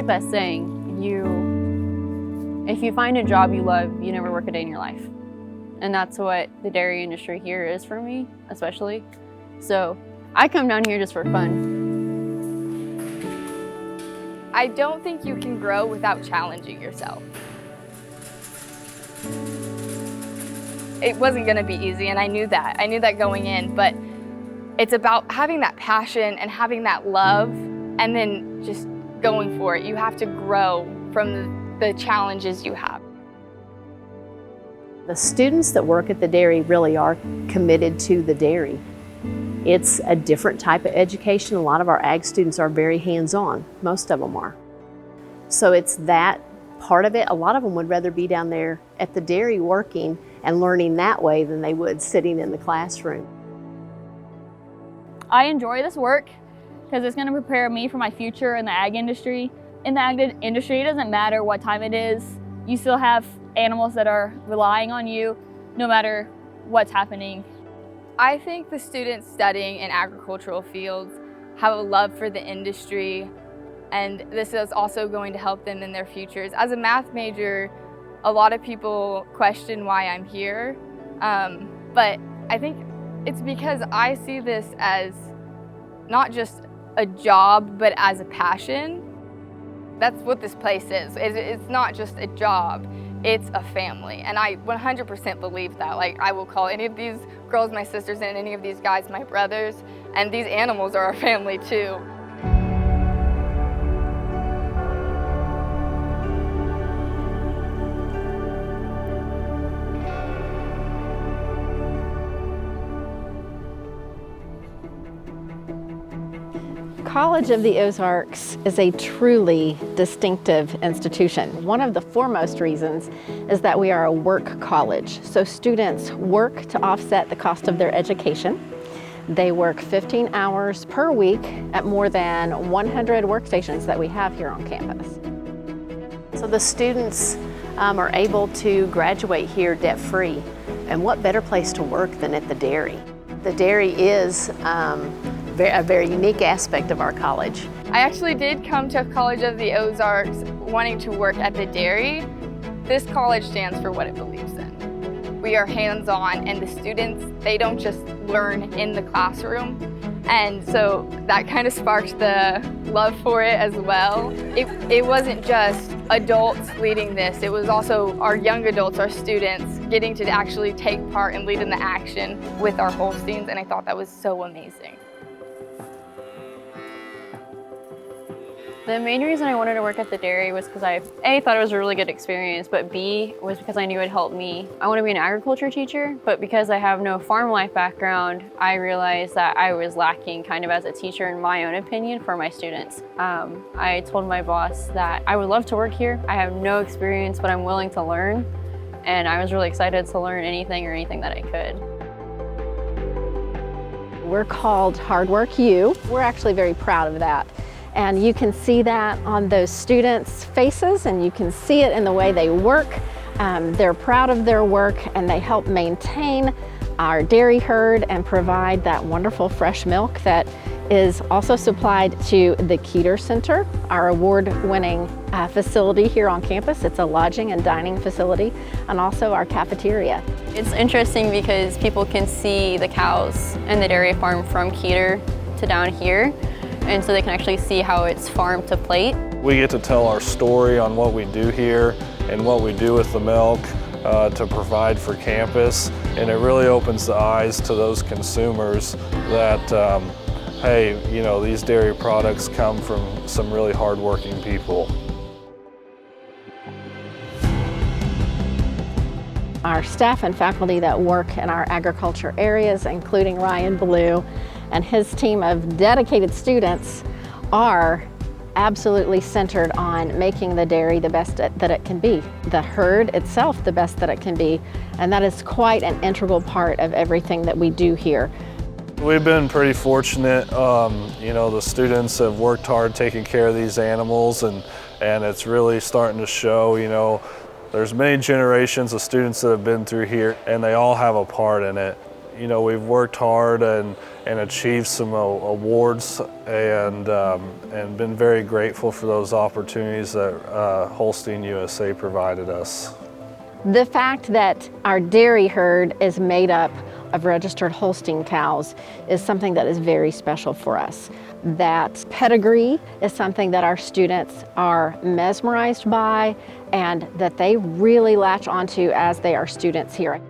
best saying, if you find a job you love, you never work a day in your life. And that's what the dairy industry here is for me, especially. So I come down here just for fun. I don't think you can grow without challenging yourself. It wasn't gonna be easy, and I knew that. I knew that going in, but it's about having that passion and having that love and then just going for it. You have to grow from the challenges you have. The students that work at the dairy really are committed to the dairy. It's a different type of education. A lot of our ag students are very hands-on. Most of them are. So it's that part of it. A lot of them would rather be down there at the dairy working and learning that way than they would sitting in the classroom. I enjoy this work because it's going to prepare me for my future in the ag industry. In the ag industry, it doesn't matter what time it is. You still have animals that are relying on you no matter what's happening. I think the students studying in agricultural fields have a love for the industry, and this is also going to help them in their futures. As a math major, a lot of people question why I'm here, but I think it's because I see this as not just a job, but as a passion. That's what this place is. It's not just a job, it's a family. And I 100% believe that. Like, I will call any of these girls my sisters and any of these guys my brothers, and these animals are our family too. College of the Ozarks is a truly distinctive institution. One of the foremost reasons is that we are a work college. So students work to offset the cost of their education. They work 15 hours per week at more than 100 workstations that we have here on campus. So the students are able to graduate here debt-free. And what better place to work than at the dairy? The dairy is a very unique aspect of our college. I actually did come to College of the Ozarks wanting to work at the dairy. This college stands for what it believes in. We are hands-on, and the students, they don't just learn in the classroom. And so that kind of sparked the love for it as well. It wasn't just adults leading this, it was also our young adults, our students, getting to actually take part and lead in the action with our Holsteins, and I thought that was so amazing. The main reason I wanted to work at the dairy was because I, A, thought it was a really good experience, but B, was because I knew it'd help me. I want to be an agriculture teacher, but because I have no farm life background, I realized that I was lacking kind of as a teacher, in my own opinion, for my students. I told my boss that I would love to work here. I have no experience, but I'm willing to learn. And I was really excited to learn anything that I could. We're called Hard Work U. We're actually very proud of that. And you can see that on those students' faces, and you can see it in the way they work. They're proud of their work, and they help maintain our dairy herd and provide that wonderful fresh milk that is also supplied to the Keeter Center, our award-winning facility here on campus. It's a lodging and dining facility, and also our cafeteria. It's interesting because people can see the cows and the dairy farm from Keeter to down here. And so they can actually see how it's farm to plate. We get to tell our story on what we do here and what we do with the milk to provide for campus. And it really opens the eyes to those consumers that, hey, you know, these dairy products come from some really hardworking people. Our staff and faculty that work in our agriculture areas, including Ryan Blue and his team of dedicated students, are absolutely centered on making the dairy the best that it can be, the herd itself the best that it can be, and that is quite an integral part of everything that we do here. We've been pretty fortunate. You know, the students have worked hard taking care of these animals, and it's really starting to show. You know, there's many generations of students that have been through here, and they all have a part in it. You know, we've worked hard and achieved some awards and been very grateful for those opportunities that Holstein USA provided us. The fact that our dairy herd is made up of registered Holstein cows is something that is very special for us. That pedigree is something that our students are mesmerized by and that they really latch onto as they are students here.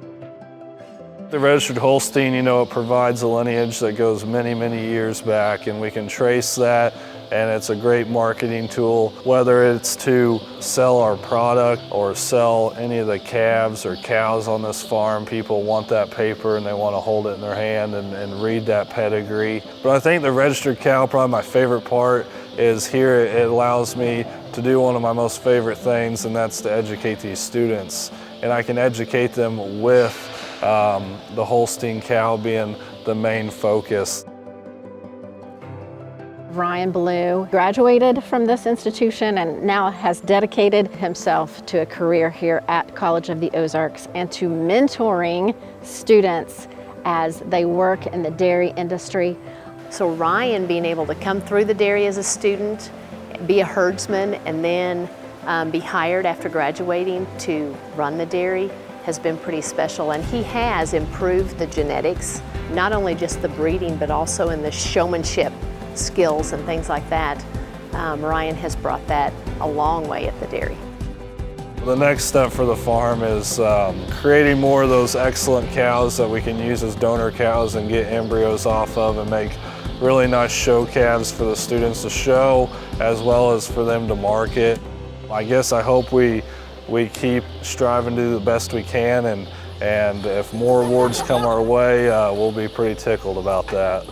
The Registered Holstein, you know, it provides a lineage that goes many, many years back, and we can trace that, and it's a great marketing tool, whether it's to sell our product or sell any of the calves or cows on this farm. People want that paper and they want to hold it in their hand and read that pedigree. But I think the registered cow, probably my favorite part, is here it allows me to do one of my most favorite things, and that's to educate these students. And I can educate them with the Holstein cow being the main focus. Ryan Ballou graduated from this institution and now has dedicated himself to a career here at College of the Ozarks and to mentoring students as they work in the dairy industry. So Ryan being able to come through the dairy as a student, be a herdsman, and then be hired after graduating to run the dairy has been pretty special, and he has improved the genetics, not only just the breeding, but also in the showmanship skills and things like that. Ryan has brought that a long way at the dairy. The next step for the farm is creating more of those excellent cows that we can use as donor cows and get embryos off of and make really nice show calves for the students to show, as well as for them to market. I guess I hope we keep striving to do the best we can, and if more awards come our way, we'll be pretty tickled about that.